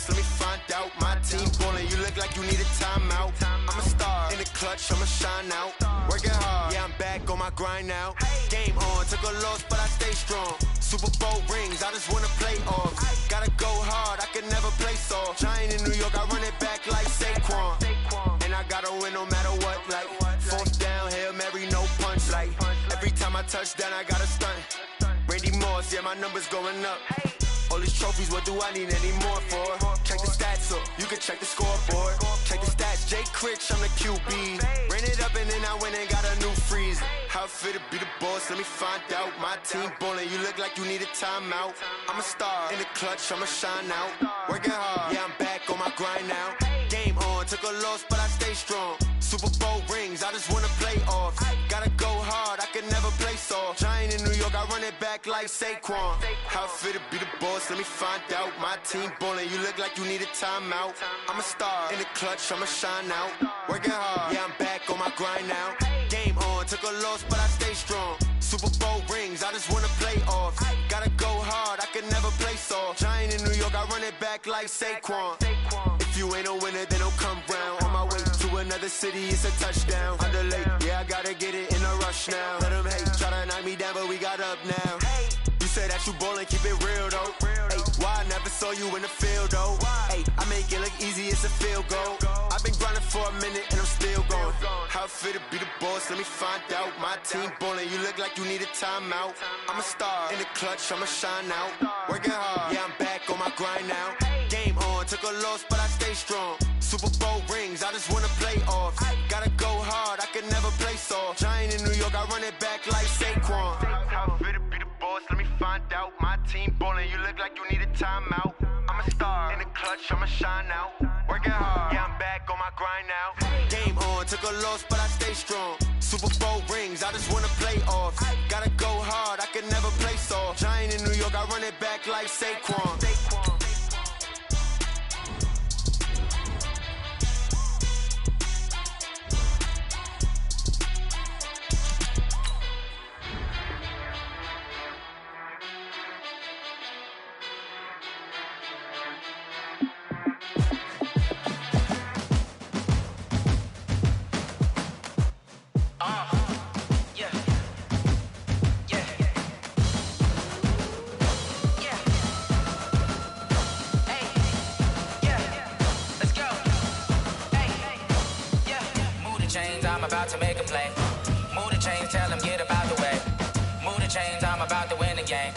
boss, let me find out. My team ballin', you look like you need a timeout. I'm a star, in the clutch, I'ma shine out. Working hard, yeah, I'm back on my grind now. Game on, took a loss, but I stay strong. Super Bowl rings, I just wanna play off. Gotta go hard, I can never play soft. Giant in New York, I run it back like Saquon. And I gotta win no matter what, like fourth down, Hail Mary, no punch. Like every time I touch down, I gotta stunt. Randy Moss, yeah, my numbers going up. All these trophies, what do I need any more for? Check the stats up, you can check the scoreboard. Check the stats, Jay Critch, I'm the QB. Ran it up and then I went and got a new freeze. How it feel to be the boss, let me find out. My team ballin', you look like you need a timeout. I'm a star, in the clutch, I'ma shine out. Working hard, yeah, I'm back on my grind now. Game on, took a loss, but I stay strong. Super Bowl rings, I just wanna play off. Gotta go hard, I can never play soft. Giant in New York, I run it back like Saquon. How it feel to be the boss, let me find out. My team ballin', you look like you need a timeout. I'm a star, in the clutch, I'ma shine out. Working hard, yeah, I'm back on my grind now. Game on, took a loss, but I stay strong. Super Bowl rings, I just wanna play off. Gotta go hard, I can never play soft. Giant in New York, I run it back like Saquon. If you ain't a winner, then don't come round. On my way to another city, it's a touchdown. Underlay, yeah, I gotta get it in a rush now. Let them hate, try to knock me down, but we got up now. You say that you ballin', keep it real though. Hey, why I never saw you in the field though? Hey, I make it look easy, it's a field goal. I've been grinding for a minute and I'm still going. How it feel to be the boss, let me find out. My team ballin', you look like you need a timeout. I'm a star, in the clutch, I'ma shine out. Working hard, yeah, I'm back on my grind now. Game on, took a loss, but I stay strong. Super Bowl rings, I just wanna play off. Gotta go hard, I can never play soft. Giant in New York, I run it back like Saquon. How it feel to be the boss, let me find out. My team ballin', you look like you need a timeout. I'm a star, in the clutch, I'ma shine out. Working hard, yeah, I'm back on my grind now. Game on, took a loss, but I stay strong. Super Bowl rings, I just wanna play off. Gotta go hard, I can never play soft. Giant in New York, I run it back like Saquon. I'm about to make a play. Move the chains, tell them get about the way. Move the chains, I'm about to win the game.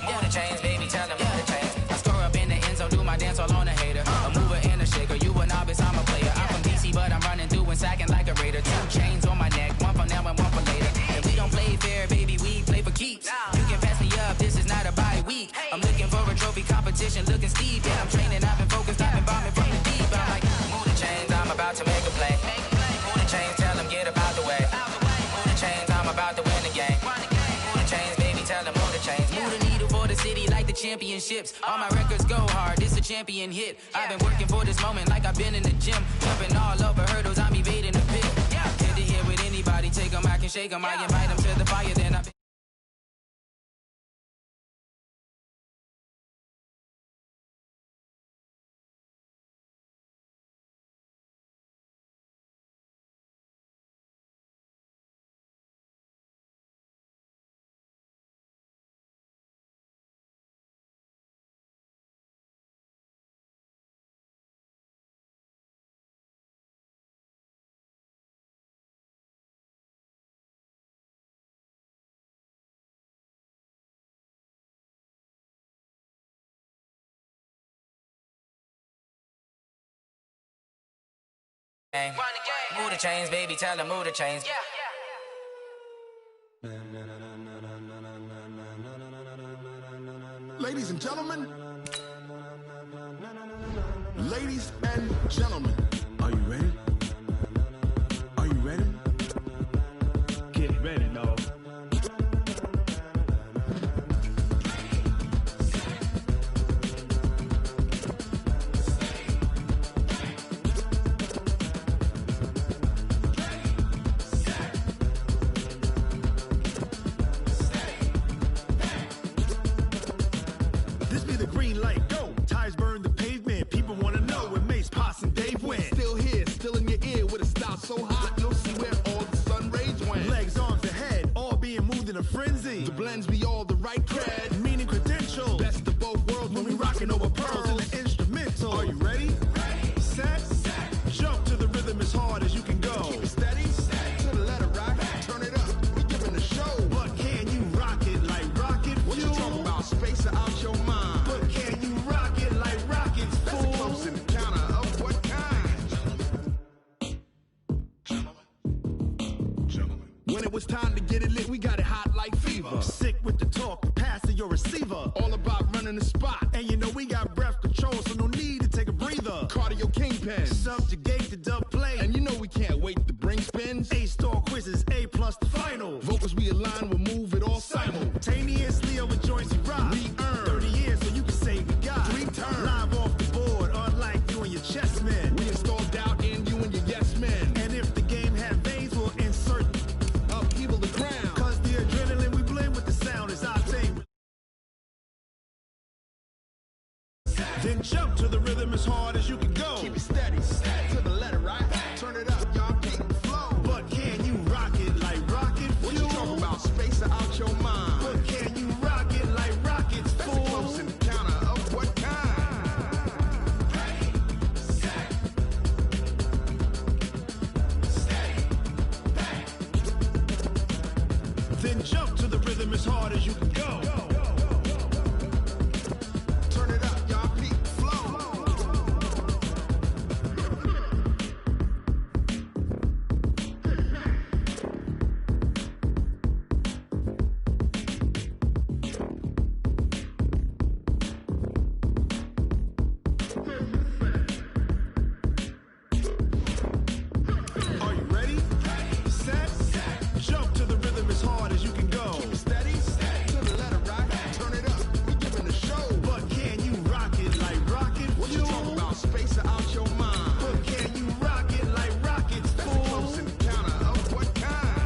Move the chains, baby, tell them move the chains. I score up in the end zone, do my dance all on a hater. A mover and a shaker, you a novice, I'm a player. I'm from DC, but I'm running through and sacking like a raider. 2 chains on my neck, one for now and one for later. And we don't play fair, baby, we play for keeps. You can pass me up, this is not a bye week. I'm looking for a trophy competition, looking steep. Yeah, I'm training, I've been focused, I've been bombing from the deep. I'm like, move the chains, I'm about to make a play. Move the chains, tell them get about the way. Move the chains, I'm about to win the game. Move the chains, baby, tell them move the chains. Move the needle for the city like the championships. All my records go hard, this a champion hit. I've been working for this moment like I've been in the gym. Jumping all over hurdles, I'm evading the pit. Get to here with anybody, take them, I can shake them. I invite them to the fire, then I... Move the chains, baby, tell them move the chains. Ladies and gentlemen, ladies and gentlemen, are you ready? Are you ready? Get ready, dog. This be the green light, go. Tires burn the pavement, people time to get it lit, we got it hot like fever. Sick with the talk, passing your receiver. All about running the spot. And you know we got breath control, so no need to take a breather. Cardio kingpin. Subjugate the dub play. And you know we can't wait to bring spins. A-star quizzes, A+ the final. Vocals we align, we'll move it all simultaneously over joints we rock. We earn 30 years, so you can say we got 3 turns. Live off the board, unlike you and your chess men. We install doubt in you and your yes men. And if the game had veins, we'll insert upheaval the ground. Cause the adrenaline we blend with the sound is our thing. Then jump to the rhythm as hard as you can go. Keep it steady, to the letter, right? Turn it up, y'all keep the flow. But can you rock it like rocket fuel? What you talking about? Space out your mind. But can you rock it like rockets, That's fool? a close encounter of what kind? Ready, set, steady, bang. Then jump to the rhythm as hard as you can go. Turn it up, y'all keep the flow. Are you ready? Set, jump to the rhythm as hard as you can go. Keep it steady, to the letter, right? Turn it up, we giving the show. But can you rock it like rocket What you fuel? talking about? Space out your mind. But can you rock it like rockets, That's a close fool? encounter of what kind?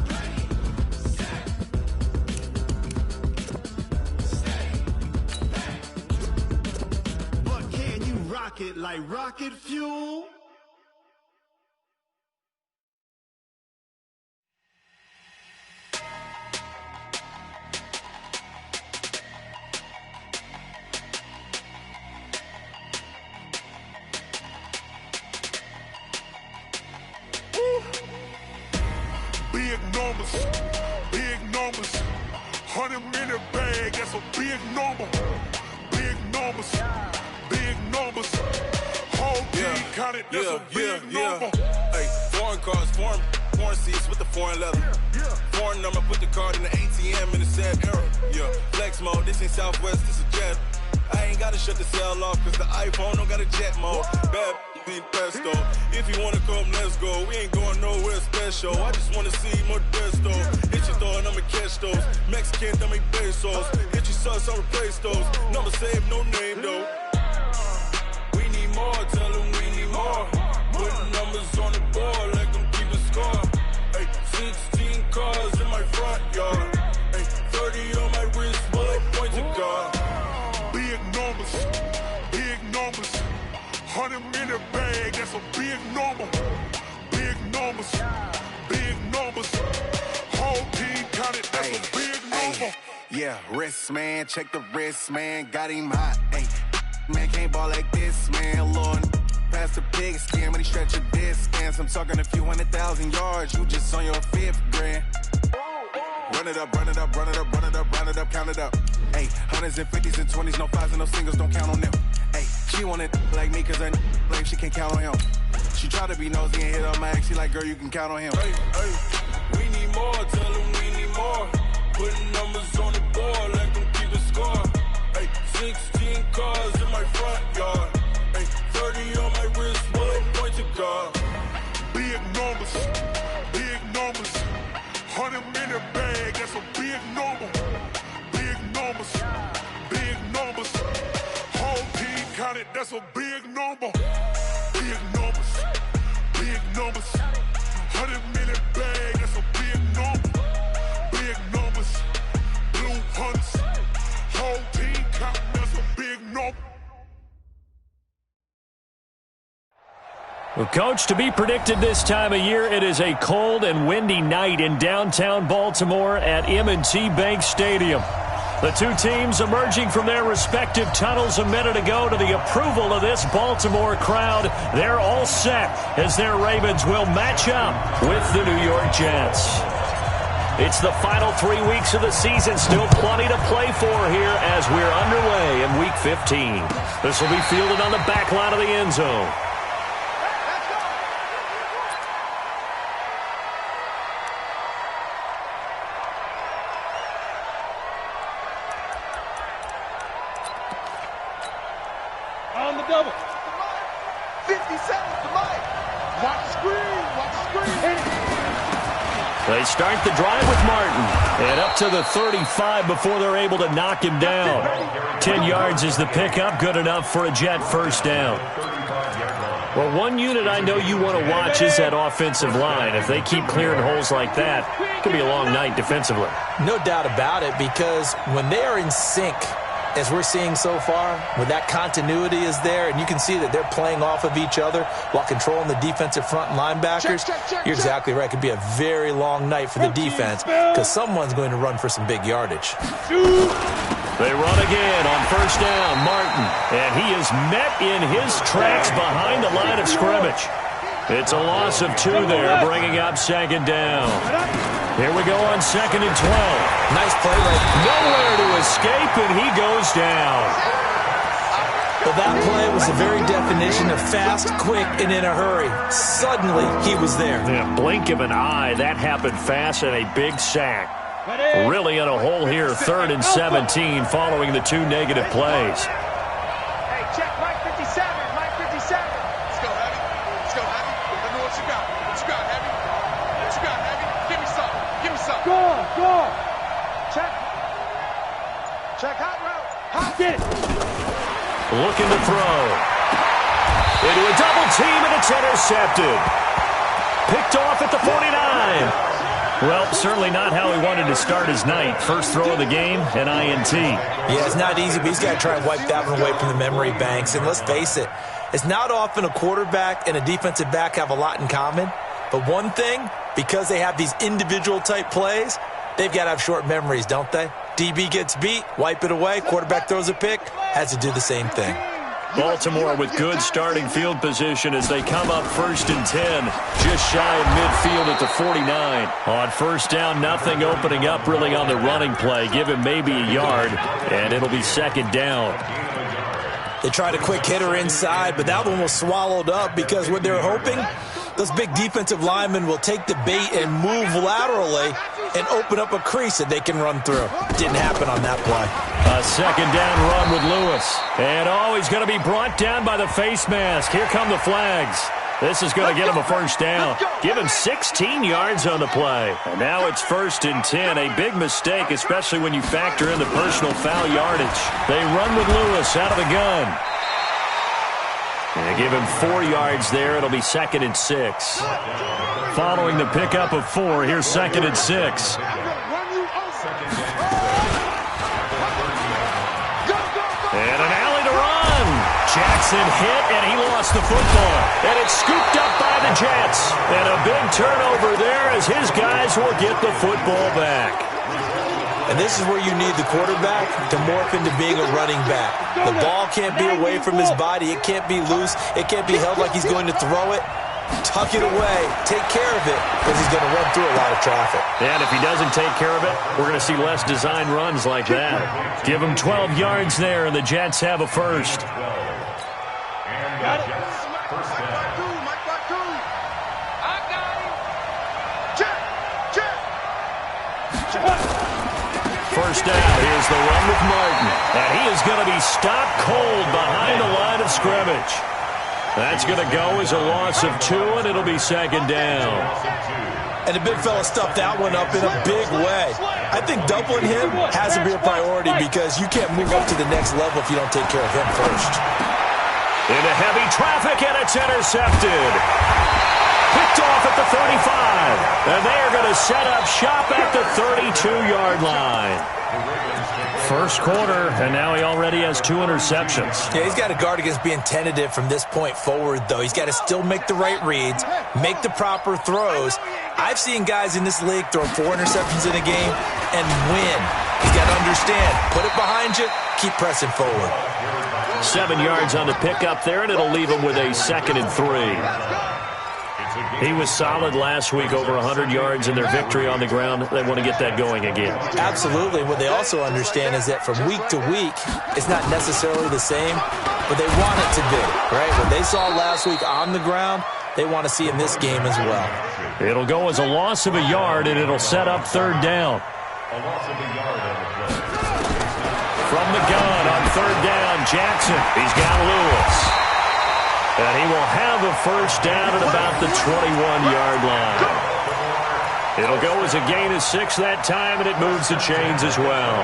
Ready, set, steady, bang. But can you rock it like rocket fuel? Big numbers, 100-minute bag, that's a big number. Big numbers, whole team counted, that's a big number. Hey, foreign cars, foreign seats with the foreign leather. Foreign number, put the card in the ATM in the sad era. Yeah, flex mode, this ain't Southwest, this a jet. I ain't gotta shut the cell off, cause the iPhone don't got a jet mode. Bad being pesto. If you wanna come, let's go. We ain't going nowhere special. I just wanna see more desto. Hit your thought, I'ma catch those. Mexican, dummy pesos. Hit your sus, I'll replace those. Number saved, no name though. We need more, tell them we need more. Putting numbers on the board like I'm keeping score. Hey, 16 cars in my front yard. Hey, 30 on my wrist, while I point to God. Big numbers, 100-minute bag, that's a big number. Big numbers, whole team counted, that's a big number. Yeah, wrist man, check the wrist man, got him hot. Ay, man can't ball like this, man. Lord, past the pig skin, but he stretch a distance. I'm talking a few 100,000 yards, you just on your 5th grand. Run it up, count it up. Ay, hundreds and 50s and 20s, no 5s and no singles, don't count on them. Ay, she want it like me, cause her like she can't count on him. She try to be nosy and hit on my ex, she like, girl, you can count on him. Hey, we need more, tell them we need more. Putting numbers on the board like I'm keeping score. Hey, 16 cars in my front yard. Hey, 30 on my wrist, while I point to God. Big numbers, 100-minute bag, that's a big number. Big numbers, whole team counted, that's a big number. Big numbers, 100-minute bag, that's a big number. Big numbers, blue hunts, whole team counting, that's a big number. Well, Coach, to be predicted this time of year, it is a cold and windy night in downtown Baltimore at M&T Bank Stadium. The two teams emerging from their respective tunnels a minute ago to the approval of this Baltimore crowd. They're all set as their Ravens will match up with the New York Jets. It's the final 3 weeks of the season, still plenty to play for here as we're underway in Week 15. This will be fielded on the back line of the end zone. On the double. 50 seconds to Mike. Watch the screen. Watch the screen. They start the drive with Martin. And up to the 35 before they're able to knock him down. 10 yards is the pickup. Good enough for a Jet first down. Well, one unit I know you want to watch is that offensive line. If they keep clearing holes like that, it could be a long night defensively. No doubt about it, because when they are in sync, as we're seeing so far, when that continuity is there, and you can see that they're playing off of each other while controlling the defensive front linebackers, you're exactly right. It could be a very long night for the defense because someone's going to run for some big yardage. They run again on first down, Martin, and he is met in his tracks behind the line of scrimmage. It's a loss of 2 there, bringing up second down. Here we go on 2nd and 12. Nice play right. Nowhere to escape, and he goes down. Well, that play was the very definition of fast, quick, and in a hurry. Suddenly, he was there. In a blink of an eye, that happened fast, and a big sack. Really in a hole here, 3rd and 17, following the 2 negative plays. Hey, check Mike 57. Mike 57. Let's go, Heavy. Let's go, Heavy. Let me know what you got. What you got, Heavy? What you got, Heavy? Give me something. Give me something. Go. Check. Check hot route. Hot. Get it. Looking to throw. Into a double team, and it's intercepted. Picked off at the 49. Well, certainly not how he wanted to start his night. First throw of the game, an INT. Yeah, it's not easy, but he's got to try and wipe that one away from the memory banks. And let's face it, it's not often a quarterback and a defensive back have a lot in common. But one thing, because they have these individual type plays, they've got to have short memories, don't they? DB gets beat, wipe it away, quarterback throws a pick, has to do the same thing. Baltimore with good starting field position as they come up 1st and 10, just shy of midfield at the 49. On first down, nothing opening up really on the running play. Give him maybe a yard, and it'll be 2nd down. They tried a quick hitter inside, but that one was swallowed up because what they're hoping, those big defensive linemen will take the bait and move laterally and open up a crease that they can run through. Didn't happen on that play. A 2nd down run with Lewis. And he's going to be brought down by the face mask. Here come the flags. This is going to get him a first down. Give him 16 yards on the play. And now it's 1st and 10. A big mistake, especially when you factor in the personal foul yardage. They run with Lewis out of the gun. And give him 4 yards there. It'll be 2nd and 6. Following the pickup of 4, here's 2nd and 6. And an alley to run. Jackson hit, and he lost the football. And it's scooped up by the Jets. And a big turnover there as his guys will get the football back. And this is where you need the quarterback to morph into being a running back. The ball can't be away from his body. It can't be loose. It can't be held like he's going to throw it. Tuck it away. Take care of it because he's going to run through a lot of traffic. And if he doesn't take care of it, we're going to see less design runs like that. Give him 12 yards there, and the Jets have a first. Got it. Mike Baku. I got him. Check. First down. Here's the run with Martin. And he is going to be stopped cold behind the line of scrimmage. That's going to go as a loss of 2, and it'll be 2nd down. And the big fella stuffed that one up in a big way. I think doubling him has to be a priority because you can't move up to the next level if you don't take care of him first. Into heavy traffic, and it's intercepted. Picked off at the 35. And they are going to set up shop at the 32-yard line. First quarter, and now he already has 2 interceptions. Yeah, he's got to guard against being tentative from this point forward, though. He's got to still make the right reads, make the proper throws. I've seen guys in this league throw 4 interceptions in a game and win. He's got to understand, put it behind you, keep pressing forward. 7 yards on the pickup there, and it'll leave him with a 2nd and 3. He was solid last week, over 100 yards in their victory on the ground. They want to get that going again. Absolutely. What they also understand is that from week to week, it's not necessarily the same, but they want it to be, right? What they saw last week on the ground, they want to see in this game as well. It'll go as a loss of a yard, and it'll set up 3rd down. From the gun on third down, Jackson. He's got Lewis. And he will have a first down at about the 21-yard line. It'll go as a gain of 6 that time, and it moves the chains as well.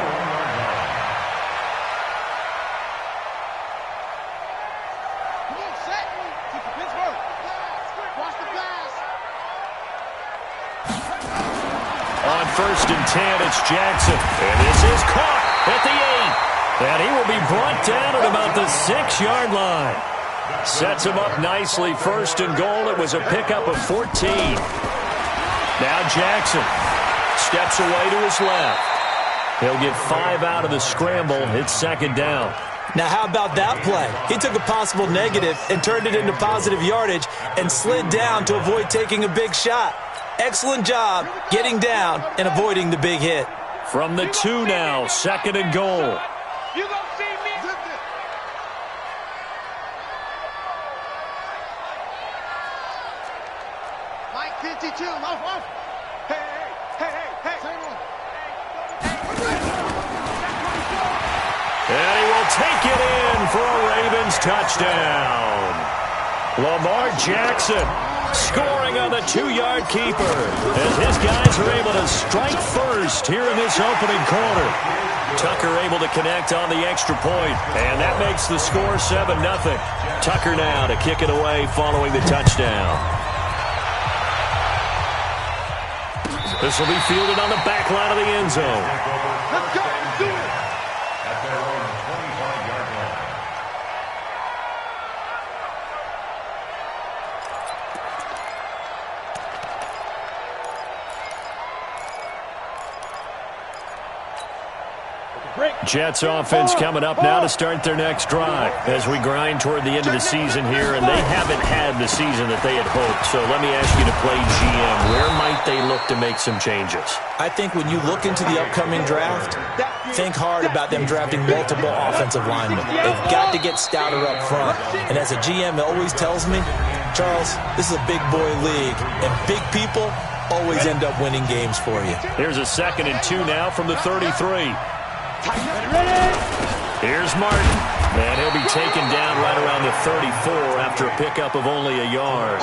On first and 10, it's Jackson. And this is caught at the 8. And he will be brought down at about the 6-yard line. Sets him up nicely. First and goal. It was a pickup of 14. Now Jackson steps away to his left. He'll get 5 out of the scramble. It's second down. Now, how about that play? He took a possible negative and turned it into positive yardage and slid down to avoid taking a big shot. Excellent job getting down and avoiding the big hit. From the 2 now, second and goal. You gonna see me? Mike 52, off. Hey. And he will take it in for a Ravens touchdown. Lamar Jackson scoring on the 2-yard keeper as his guys are able to strike first here in this opening quarter. Tucker able to connect on the extra point, and that makes the score 7-0. Tucker now to kick it away following the touchdown. This will be fielded on the back line of the end zone. Let's go. Do it. At their own 25-yard line. Jets offense coming up now to start their next drive as we grind toward the end of the season here, and they haven't had the season that they had hoped. So let me ask you to play GM. Where might they look to make some changes? I think when you look into the upcoming draft, think hard about them drafting multiple offensive linemen. They've got to get stouter up front. And as a GM always tells me, Charles, this is a big boy league, and big people always end up winning games for you. Here's a second and 2 now from the 33. Here's Martin, and he'll be taken down right around the 34 after a pickup of only a yard.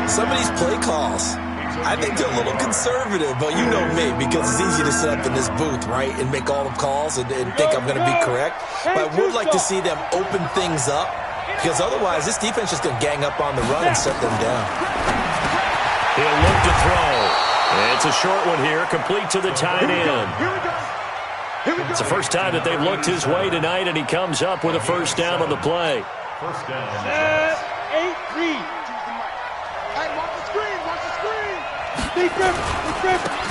Some of these play calls, I think they're a little conservative, but you know me, because it's easy to sit up in this booth, right, and make all the calls and think I'm going to be correct. But I would like to see them open things up, because otherwise this defense is going to gang up on the run and set them down. He'll look to throw. It's a short one here, complete to the tight end. It's the first time that they've looked his way tonight, and he comes up with a first down on the play. First down. 8-3. Hey, watch the screen.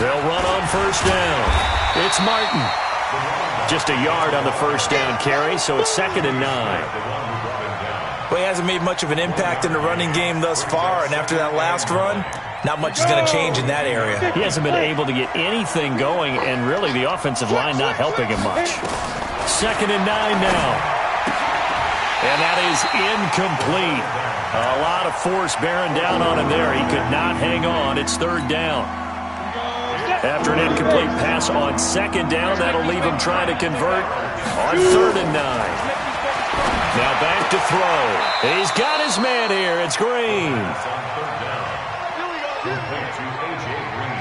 They'll run on first down. It's Martin. Just a yard on the first down carry, so it's second and 9. Well, he hasn't made much of an impact in the running game thus far, and after that last run, not much is going to change in that area. He hasn't been able to get anything going, and really the offensive line not helping him much. Second and 9 now. And that is incomplete. A lot of force bearing down on him there. He could not hang on. It's third down. After an incomplete pass on second down, that'll leave him trying to convert on third and 9. Now back to throw. He's got his man here. It's Green.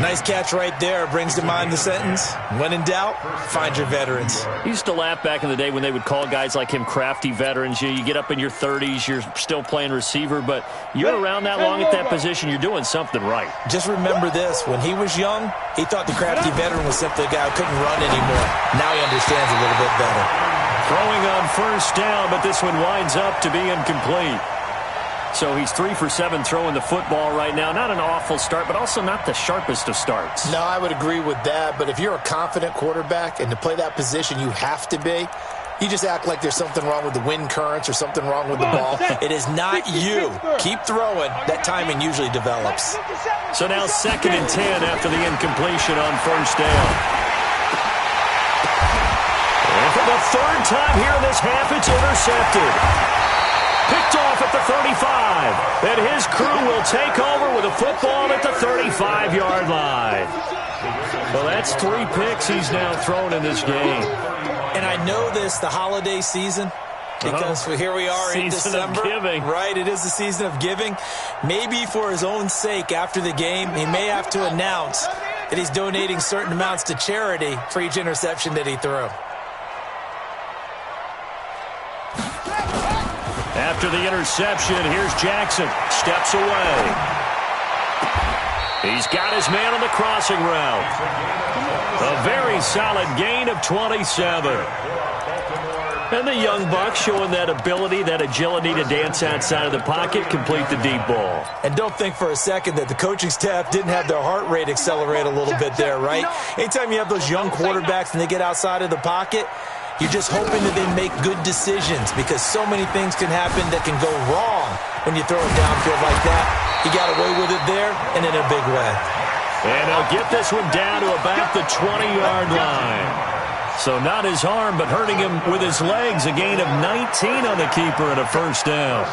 Nice catch right there. Brings to mind the sentence, when in doubt, find your veterans. He used to laugh back in the day when they would call guys like him crafty veterans. You get up in your 30s, you're still playing receiver, but you're around that long at that position, you're doing something right. Just remember this. When he was young, he thought the crafty veteran was simply a guy who couldn't run anymore. Now he understands a little bit better. Throwing on first down, but this one winds up to be incomplete. So he's 3 for 7 throwing the football right now. Not an awful start, but also not the sharpest of starts. No, I would agree with that. But if you're a confident quarterback and to play that position you have to be, you just act like there's something wrong with the wind currents or something wrong with the ball. It is not you. Keep throwing. That timing usually develops. So now second and 10 after the incompletion on first down. And for the third time here in this half, it's intercepted. Picked off at the 35. And his crew will take over with a football at the 35-yard line. Well, that's 3 picks he's now thrown in this game. And I know this, the holiday season, because here we are in December. Season of giving. Right, it is the season of giving. Maybe for his own sake after the game, he may have to announce that he's donating certain amounts to charity for each interception that he threw. After the interception, here's Jackson. Steps away. He's got his man on the crossing route. A very solid gain of 27. And the young buck showing that ability, that agility to dance outside of the pocket, complete the deep ball. And don't think for a second that the coaching staff didn't have their heart rate accelerate a little bit there, right? Anytime you have those young quarterbacks and they get outside of the pocket, you're just hoping that they make good decisions because so many things can happen that can go wrong when you throw it downfield like that. He got away with it there and in a big way. And he'll get this one down to about the 20-yard line. So not his arm, but hurting him with his legs. A gain of 19 on the keeper and a first down.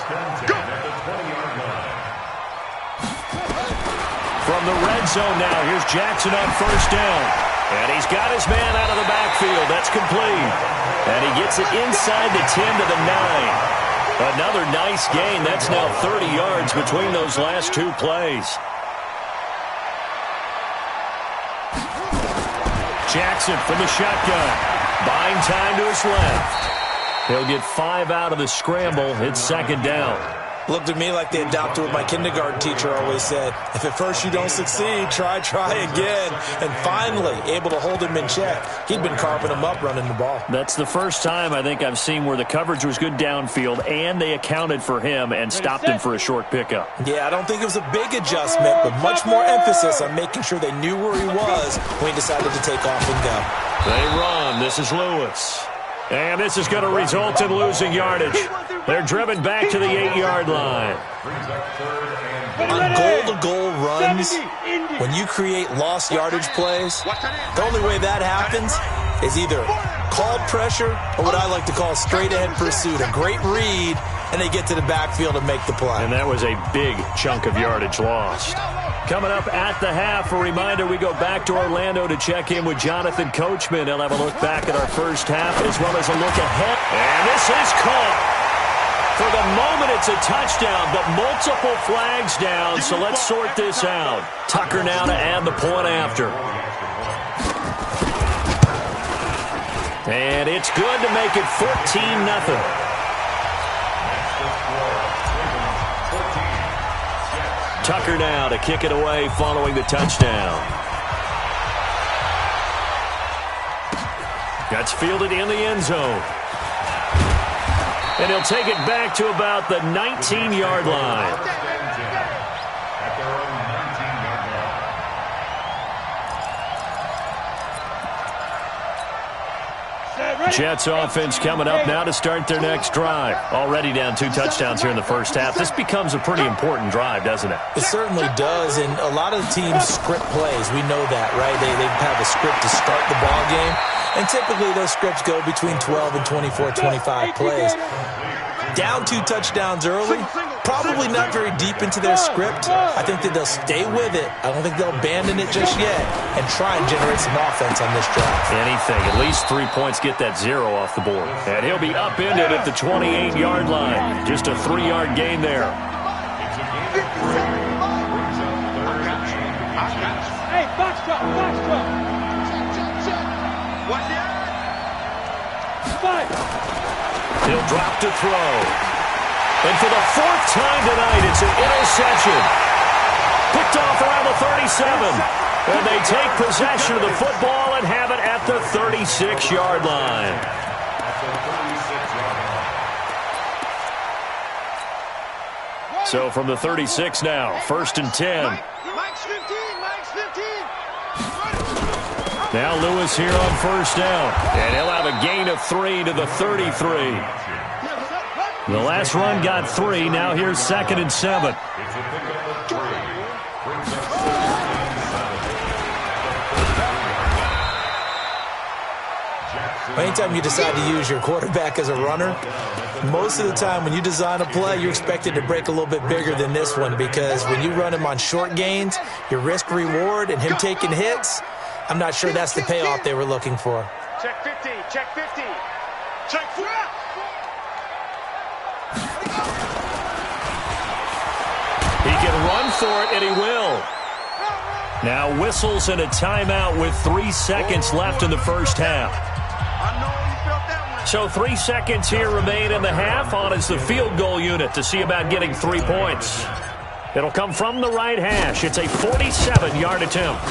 From the red zone now, here's Jackson on first down. And he's got his man out of the backfield. That's complete. And he gets it inside the 10 to the 9. Another nice gain. That's now 30 yards between those last two plays. Jackson from the shotgun. Buying time to his left. He'll get 5 out of the scramble. It's second down. Looked at me like they adopted what my kindergarten teacher always said. If at first you don't succeed, try again. And finally, able to hold him in check. He'd been carving him up running the ball. That's the first time I think I've seen where the coverage was good downfield and they accounted for him and stopped him for a short pickup. Yeah, I don't think it was a big adjustment, but much more emphasis on making sure they knew where he was when he decided to take off and go. They run. This is Lewis. And this is going to result in losing yardage. They're driven back to the 8-yard line. On goal-to-goal runs, when you create lost yardage plays, the only way that happens is either called pressure or what I like to call straight-ahead pursuit. A great read, and they get to the backfield and make the play. And that was a big chunk of yardage lost. Coming up at the half, a reminder, we go back to Orlando to check in with Jonathan Coachman. He'll have a look back at our first half as well as a look ahead. And this is caught. For the moment, it's a touchdown, but multiple flags down, so let's sort this out. Tucker now to add the point after. And it's good to make it 14-0. Tucker now to kick it away following the touchdown. That's fielded in the end zone. And he'll take it back to about the 19-yard line. Jets offense coming up now to start their next drive. Already down 2 touchdowns here in the first half. This becomes a pretty important drive, doesn't it? It certainly does, and a lot of the teams script plays. We know that, right? They have a script to start the ball game, and typically those scripts go between 12 and 24, 25 plays. Down 2 touchdowns early, probably not very deep into their script. I think that they'll stay with it. I don't think they'll abandon it just yet and try and generate some offense on this drive. Anything. At least 3 points, get that 0 off the board. And he'll be upended at the 28-yard line. Just a 3-yard gain there. Hey, box drop. Watch it. 5. He'll drop to throw. And for the 4th time tonight, it's an interception. Picked off around the 37. And they take possession of the football and have it at the 36-yard line. So from the 36 now, 1st and 10. Mike's 15. Now Lewis here on first down. And he'll have a gain of 3 to the 33. The last run got 3. Now here's 2nd and 7. Anytime you decide to use your quarterback as a runner, most of the time when you design a play, you're expected to break a little bit bigger than this one because when you run him on short gains, your risk-reward and him taking hits, I'm not sure that's the payoff they were looking for. Check 50. Check 50. Check 4. He can run for it, and he will. Now whistles and a timeout with 3 seconds left in the first half. I know you felt that one. So 3 seconds here remain in the half. On is the field goal unit to see about getting 3 points. It'll come from the right hash. It's a 47-yard attempt.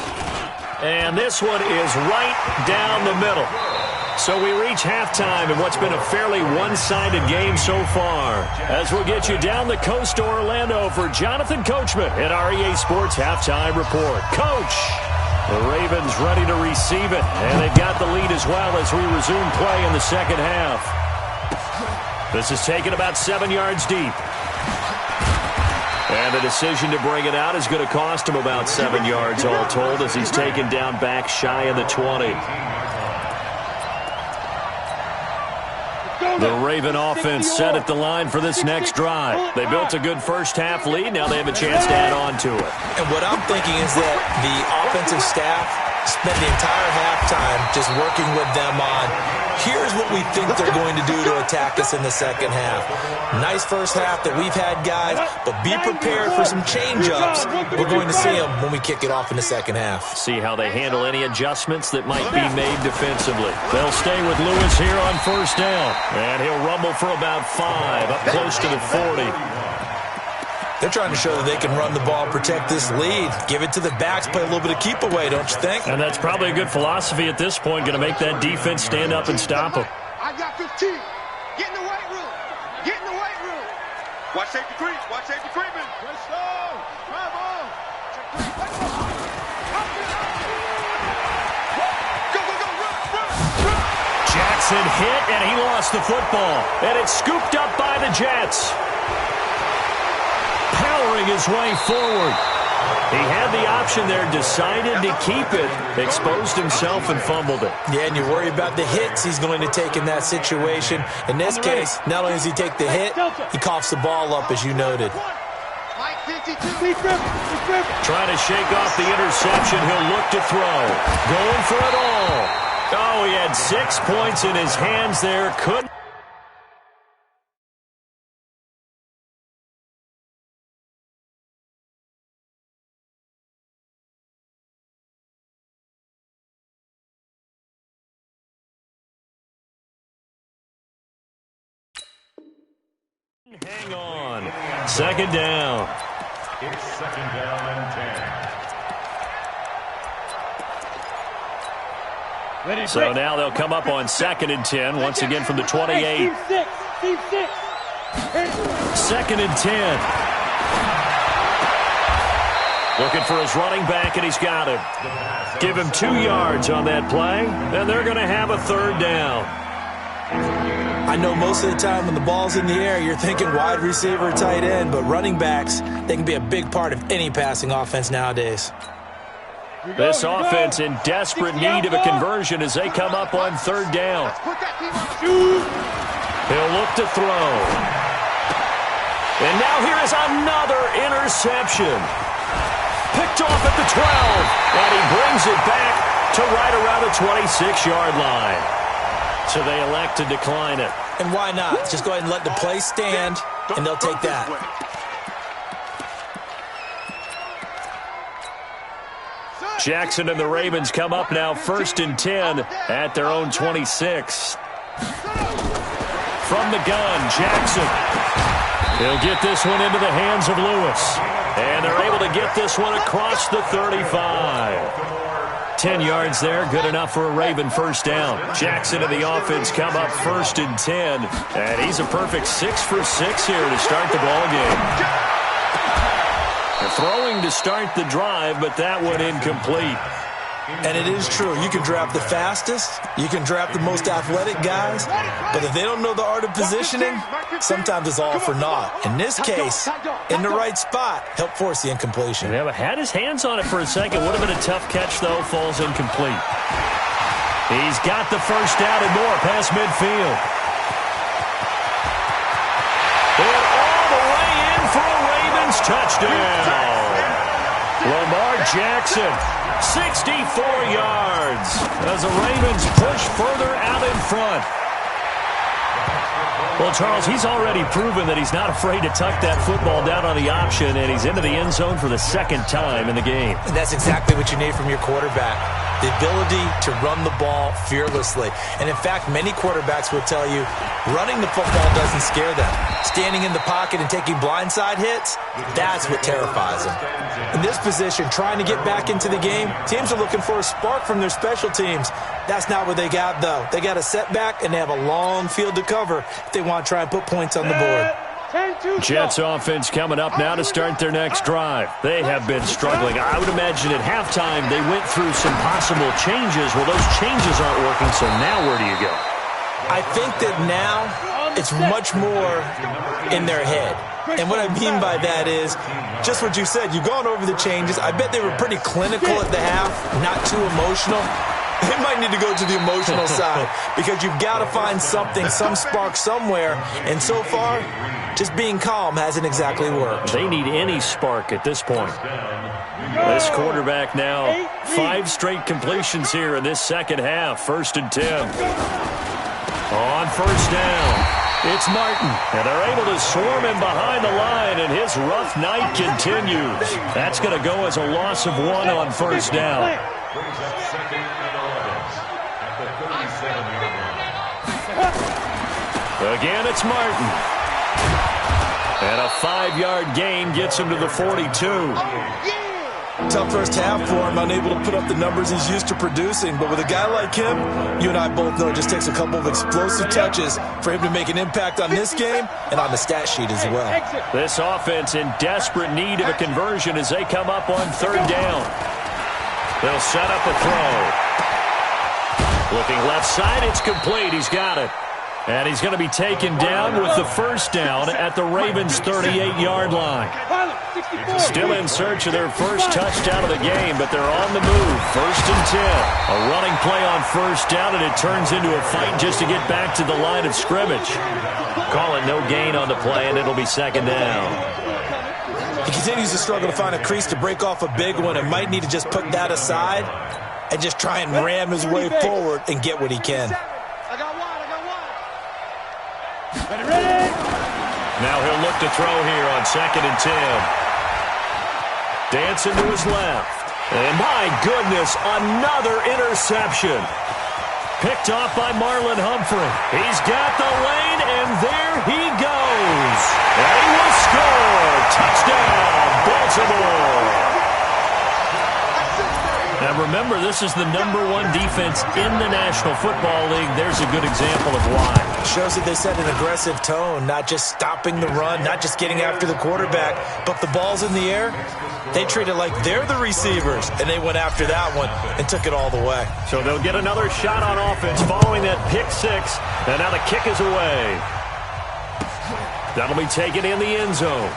And this one is right down the middle. So we reach halftime in what's been a fairly one-sided game so far. As we'll get you down the coast to Orlando for Jonathan Coachman at our EA Sports Halftime Report. Coach, the Ravens ready to receive it, and they've got the lead as well as we resume play in the second half. This is taken about 7 yards deep. And the decision to bring it out is going to cost him about 7 yards all told as he's taken down back shy of the 20. The Raven offense set at the line for this next drive. They built a good first-half lead. Now they have a chance to add on to it. And what I'm thinking is that the offensive staff spent the entire halftime just working with them on, here's what we think they're going to do to attack us in the second half. Nice first half that we've had, guys, but be prepared for some change-ups. We're going to see them when we kick it off in the second half. See how they handle any adjustments that might be made defensively. They'll stay with Lewis here on first down, and he'll rumble for about 5, up close to the 40. They're trying to show that they can run the ball, protect this lead, give it to the backs, play a little bit of keep away, don't you think? And that's probably a good philosophy at this point, going to make that defense stand up and stop them. I got 15. Get in the weight room. Get in the weight room. Watch safety creep. Watch safety creeping. Let's go. Drive on. Go, go, go. Run, run. Jackson hit, and he lost the football. And it's scooped up by the Jets. Powering his way forward. He had the option there, decided to keep it, exposed himself and fumbled it. Yeah, and you worry about the hits he's going to take in that situation. In this case, not only does he take the hit, he coughs the ball up, as you noted. Trying to shake off the interception, he'll look to throw. Going for it all. Oh, he had 6 points in his hands there. Couldn't. Hang on. Second down. It's second down and 10. So now they'll come up on 2nd and 10, once again from the 28. Second and 10. Looking for his running back, and he's got him. Give him 2 yards on that play, and they're going to have a third down. I know most of the time when the ball's in the air, you're thinking wide receiver, tight end, but running backs, they can be a big part of any passing offense nowadays. This offense in desperate need of a conversion as they come up on third down. He'll look to throw. And now here is another interception. Picked off at the 12, and he brings it back to right around the 26-yard line. So they elect to decline it. And why not? Just go ahead and let the play stand, and they'll take that. Jackson and the Ravens come up now 1st and 10 at their own 26. From the gun, Jackson. He'll get this one into the hands of Lewis. And they're able to get this one across the 35. 10 yards there, good enough for a Raven first down. Jackson and the offense come up 1st and 10. And he's a perfect 6 for 6 here to start the ball game. They're throwing to start the drive, but that one incomplete. And it is true. You can draft the fastest. You can draft the most athletic guys. But if they don't know the art of positioning, sometimes it's all for naught. In this case, in the right spot, help force the incompletion. Yeah, but had his hands on it for a second. Would have been a tough catch, though. Falls incomplete. He's got the first down and more past midfield. And all the way in for a Ravens touchdown. Lamar Jackson, 64 yards as the Ravens push further out in front. Well, Charles, he's already proven that he's not afraid to tuck that football down on the option, and he's into the end zone for the second time in the game. And that's exactly what you need from your quarterback, the ability to run the ball fearlessly. And, in fact, many quarterbacks will tell you running the football doesn't scare them. Standing in the pocket and taking blindside hits, that's what terrifies them. In this position, trying to get back into the game, teams are looking for a spark from their special teams. That's not what they got, though. They got a setback, and they have a long field to cover if they want to try and put points on the board. Jets offense coming up now to start their next drive. They have been struggling. I would imagine at halftime they went through some possible changes. Well, those changes aren't working, so now where do you go? I think that now it's much more in their head. And what I mean by that is just what you said. You've gone over the changes. I bet they were pretty clinical at the half, not too emotional. They might need to go to the emotional side because you've got to find something, some spark somewhere. And so far, just being calm hasn't exactly worked. They need any spark at this point. This quarterback now, 5 straight completions here in this second half. 1st and 10. On first down, it's Martin. And they're able to swarm him behind the line, and his rough night continues. That's going to go as a loss of 1 on first down. Again, it's Martin. And a 5-yard gain gets him to the 42. Tough first half for him, unable to put up the numbers he's used to producing. But with a guy like him, you and I both know it just takes a couple of explosive touches for him to make an impact on this game and on the stat sheet as well. This offense in desperate need of a conversion as they come up on 3rd down. They'll set up a throw. Looking left side, it's complete. He's got it. And he's going to be taken down with the first down at the Ravens' 38-yard line. Still in search of their first touchdown of the game, but they're on the move. 1st and 10. A running play on first down, and it turns into a fight just to get back to the line of scrimmage. Call it no gain on the play, and it'll be 2nd down. He continues to struggle to find a crease to break off a big one and might need to just put that aside and just try and ram his way forward and get what he can. Now he'll look to throw here on 2nd and 10. Dancing to his left. And my goodness, another interception. Picked off by Marlon Humphrey. He's got the lane, and there he goes. And he will score. Touchdown, Baltimore. Now remember, this is the #1 defense in the National Football League. There's a good example of why. Shows that they set an aggressive tone, not just stopping the run, not just getting after the quarterback, but the ball's in the air. They treat it like they're the receivers, and they went after that one and took it all the way. So they'll get another shot on offense following that pick 6, and now the kick is away. That'll be taken in the end zone.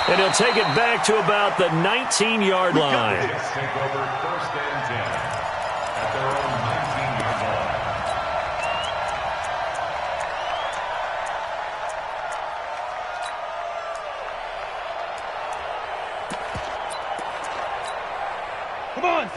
And he'll take it back to about the 19-yard line. Take over 1st and 10 at their own 19-yard line.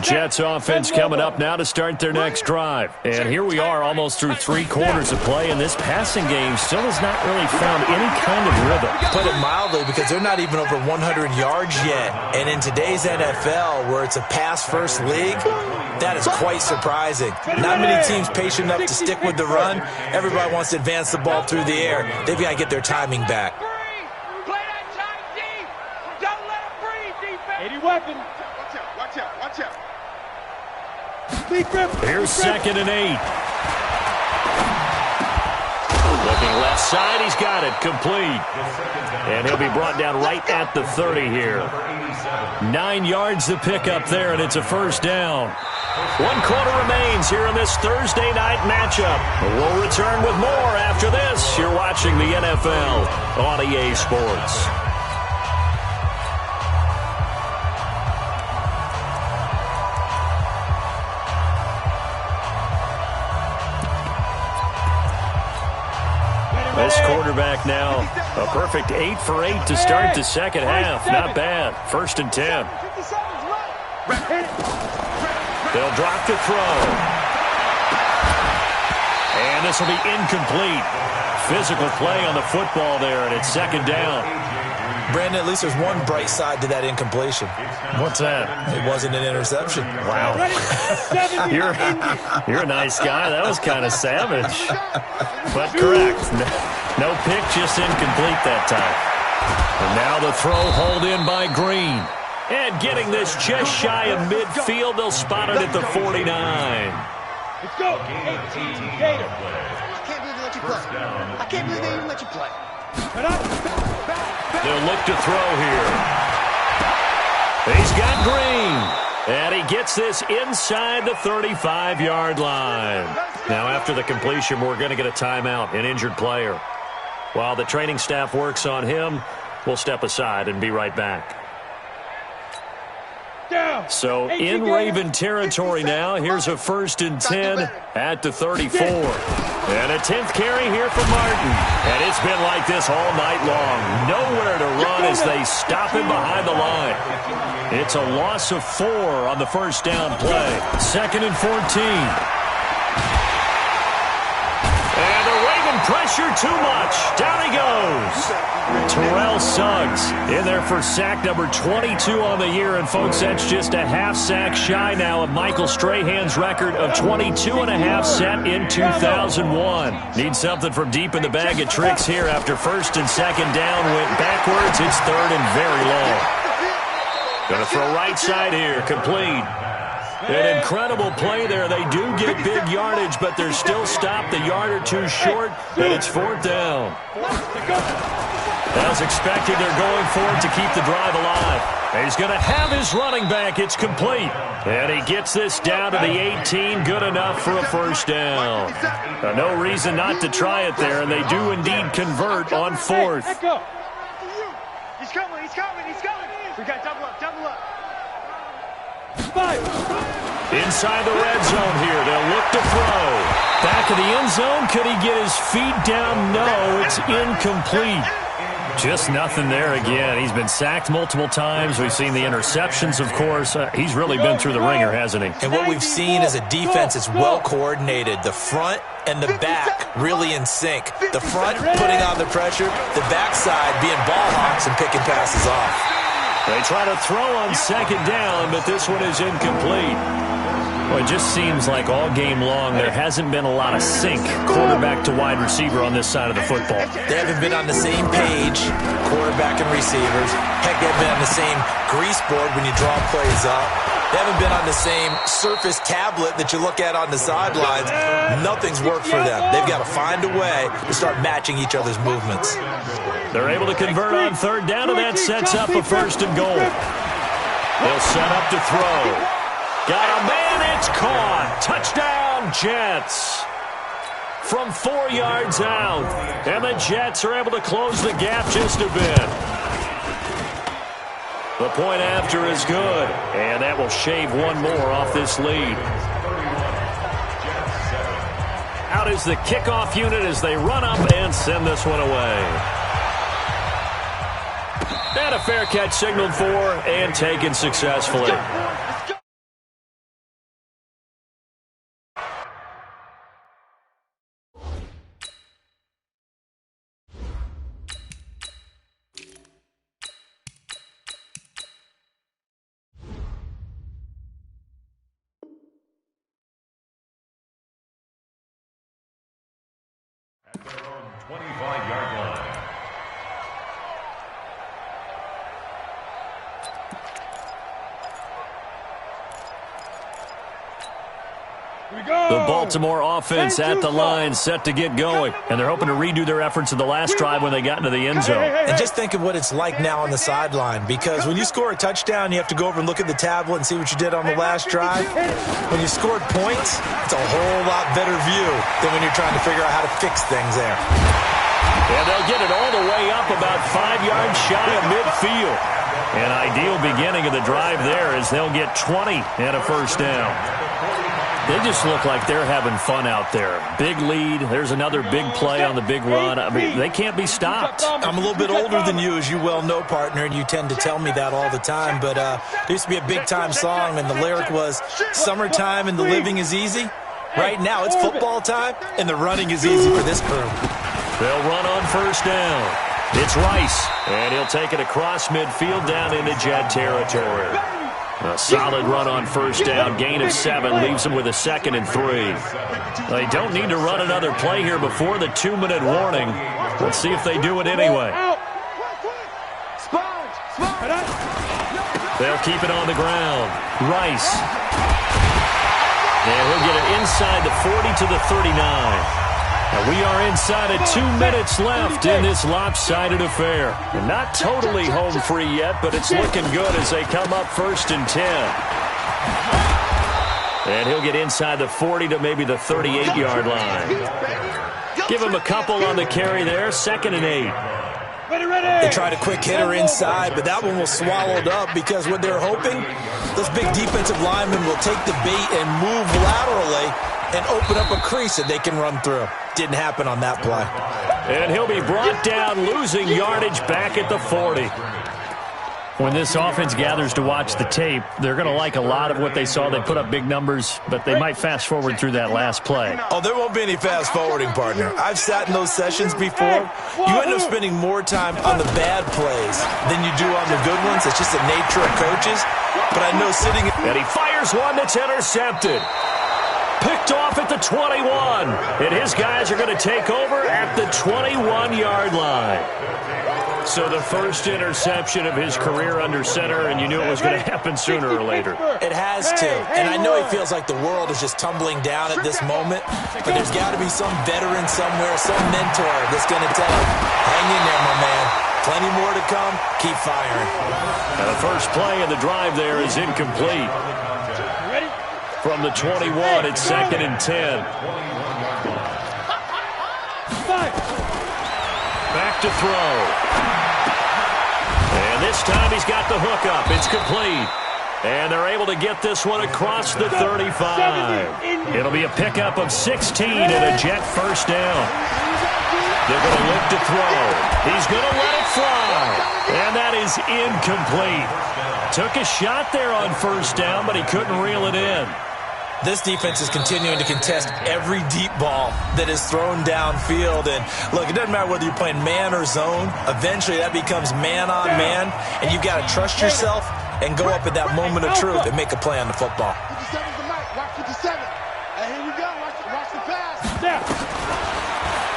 Jets offense coming up now to start their next drive. And here we are almost through 3 quarters of play, and this passing game still has not really found any kind of rhythm. Put it mildly, because they're not even over 100 yards yet. And in today's NFL, where it's a pass-first league, that is quite surprising. Not many teams patient enough to stick with the run. Everybody wants to advance the ball through the air. They've got to get their timing back. Play that tight deep. Don't let him breathe, defense. 80 weapon. Watch out, watch out. Here's 2nd and 8. Looking left side, he's got it, complete. And he'll be brought down right at the 30 here. 9 yards to pick up there, and it's a 1st down. 1 quarter remains here in this Thursday night matchup. We'll return with more after this. You're watching the NFL on EA Sports. This quarterback now, a perfect 8 for 8 to start the second half. Not bad. 1st and 10. They'll drop to throw. And this will be incomplete. Physical play on the football there, and it's 2nd down. Brandon, at least there's one bright side to that incompletion. What's that? It wasn't an interception. Wow. You're a nice guy. That was kind of savage. But correct. No pick, just incomplete that time. And now the throw hauled in by Green. And getting this just shy of midfield, they'll spot it at the 49. Let's go. 18 Gator. I can't believe they let you play. I can't believe they even let you play. They'll look to throw here. He's got Green. And he gets this inside the 35-yard line. Now after the completion, we're going to get a timeout, an injured player. While the training staff works on him, we'll step aside and be right back. So in Raven territory now, here's a 1st and 10 at the 34. And a 10th carry here for Martin. And it's been like this all night long. Nowhere to run as they stop him behind the line. It's a loss of 4 on the 1st down play. 2nd and 14. And the Raven pressure too much. Down he goes. Terrell Suggs in there for sack number 22 on the year. And, folks, that's just a half sack shy now of Michael Strahan's record of 22.5 set in 2001. Need something from deep in the bag of tricks here after 1st and 2nd down went backwards. It's 3rd and very long. Going to throw right side here. Complete. An incredible play there. They do get big yardage, but they're still stopped a yard or two short, and it's 4th down. As expected, they're going for it to keep the drive alive. He's going to have his running back. It's complete. And he gets this down to the 18. Good enough for a 1st down. No reason not to try it there, and they do indeed convert on 4th. He's coming, he's coming, he's coming. We got double up, double up. 5. Inside the red zone here. They'll look to throw. Back of the end zone. Could he get his feet down? No, it's incomplete. Just nothing there again. He's been sacked multiple times. We've seen the interceptions, of course. He's really been through the ringer, hasn't he? And what we've seen is a defense that's well coordinated. The front and the back really in sync. The front putting on the pressure. The backside being ball hawks and picking passes off. They try to throw on 2nd down, but this one is incomplete. Well, it just seems like all game long there hasn't been a lot of sync quarterback to wide receiver on this side of the football. They haven't been on the same page, quarterback and receivers. Heck, they haven't been on the same grease board when you draw plays up. They haven't been on the same surface tablet that you look at on the sidelines. Nothing's worked for them. They've got to find a way to start matching each other's movements. They're able to convert on 3rd down, and that sets up a 1st and goal. They'll set up to throw. Got a man, it's caught. Touchdown, Jets. From 4 yards out. And the Jets are able to close the gap just a bit. The point after is good. And that will shave one more off this lead. Out is the kickoff unit as they run up and send this one away. And a fair catch signaled for and taken successfully. At their own 25-yard line. The Baltimore offense at the line, set to get going. And they're hoping to redo their efforts of the last drive when they got into the end zone. And just think of what it's like now on the sideline, because when you score a touchdown, you have to go over and look at the tablet and see what you did on the last drive. When you scored points, it's a whole lot better view than when you're trying to figure out how to fix things there. And they'll get it all the way up about 5 yards shy of midfield. An ideal beginning of the drive there as they'll get 20 and a 1st down. They just look like they're having fun out there. Big lead. There's another big play on the big run. I mean, they can't be stopped. I'm a little bit older than you, as you well know, partner, and you tend to tell me that all the time. But there used to be a big-time song, and the lyric was, "Summertime and the living is easy." Right now, it's football time, and the running is easy for this crew. They'll run on first down. It's Rice, and he'll take it across midfield down into Jet territory. A solid run on first down, gain of 7, leaves them with a 2nd and 3. They don't need to run another play here before the 2-minute warning. Let's see if they do it anyway. They'll keep it on the ground. Rice. And he'll get it inside the 40 to the 39. And we are inside of 2 minutes left in this lopsided affair. And not totally home free yet, but it's looking good as they come up 1st and 10. And he'll get inside the 40 to maybe the 38-yard line. Give him a couple on the carry there, 2nd and 8. They tried a quick hitter inside, but that one was swallowed up because what they're hoping, those big defensive linemen will take the bait and move laterally and open up a crease that they can run through. Didn't happen on that play. And he'll be brought down, losing yardage back at the 40. When this offense gathers to watch the tape, they're going to like a lot of what they saw. They put up big numbers, but they might fast forward through that last play. Oh, there won't be any fast forwarding, partner. I've sat in those sessions before. You end up spending more time on the bad plays than you do on the good ones. It's just the nature of coaches. But I know sitting... And he fires one that's intercepted. Picked off at the 21. And his guys are going to take over at the 21-yard line. So the first interception of his career under center, and you knew it was going to happen sooner or later. It has to. And I know he feels like the world is just tumbling down at this moment, but there's got to be some veteran somewhere, some mentor that's going to tell him, hang in there, my man. Plenty more to come. Keep firing. And the first play of the drive there is incomplete. From the 21, it's 2nd and 10. Back to throw. And this time he's got the hook up. It's complete. And they're able to get this one across the 35. It'll be a pickup of 16 and a Jet first down. They're going to look to throw. He's going to let it fly. And that is incomplete. Took a shot there on first down, but he couldn't reel it in. This defense is continuing to contest every deep ball that is thrown downfield. And, look, it doesn't matter whether you're playing man or zone. Eventually, that becomes man on man. And you've got to trust yourself and go up at that moment of truth and make a play on the football. 57's the mic. Watch 57. And here we go. Watch the pass.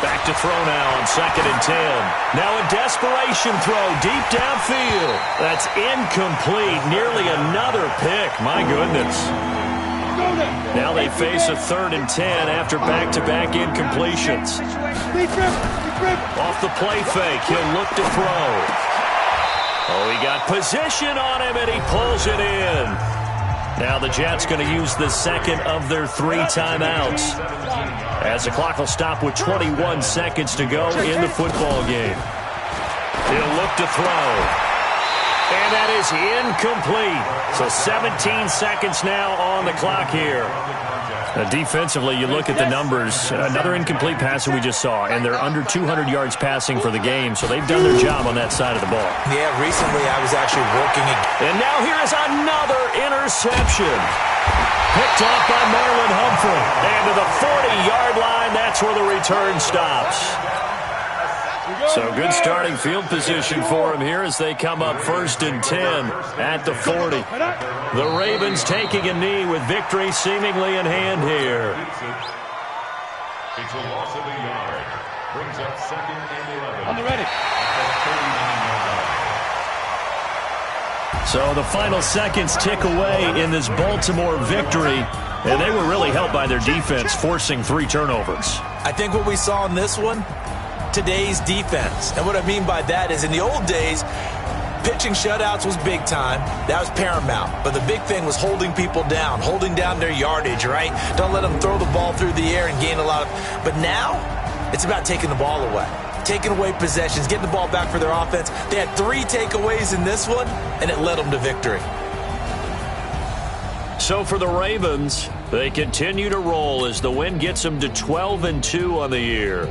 Back to throw now on 2nd and 10. Now a desperation throw deep downfield. That's incomplete. Nearly another pick. My goodness. Now they face a 3rd and 10 after back-to-back incompletions. Off the play fake, he'll look to throw. Oh, he got position on him, and he pulls it in. Now the Jets going to use the 2nd of their 3 timeouts, as the clock will stop with 21 seconds to go in the football game. He'll look to throw. And that is incomplete. So 17 seconds now on the clock here. Defensively, you look at the numbers. Another incomplete pass that we just saw, and they're under 200 yards passing for the game, so they've done their job on that side of the ball. Yeah, recently I was actually working. And now here is another interception. Picked off by Marlon Humphrey. And to the 40-yard line, that's where the return stops. So good starting field position for him here as they come up 1st and 10 at the 40. The Ravens taking a knee with victory seemingly in hand here. It's a loss of a yard. Brings up 2nd and 11. On the ready. So the final seconds tick away in this Baltimore victory, and they were really helped by their defense forcing 3 turnovers. I think what we saw in this one, today's defense. And what I mean by that is in the old days, pitching shutouts was big time. That was paramount. But the big thing was holding people down, holding down their yardage, right? Don't let them throw the ball through the air and gain a lot of... But now, it's about taking the ball away. Taking away possessions, getting the ball back for their offense. They had 3 takeaways in this one, and it led them to victory. So for the Ravens, They continue to roll as the win gets them to 12-2 on the year.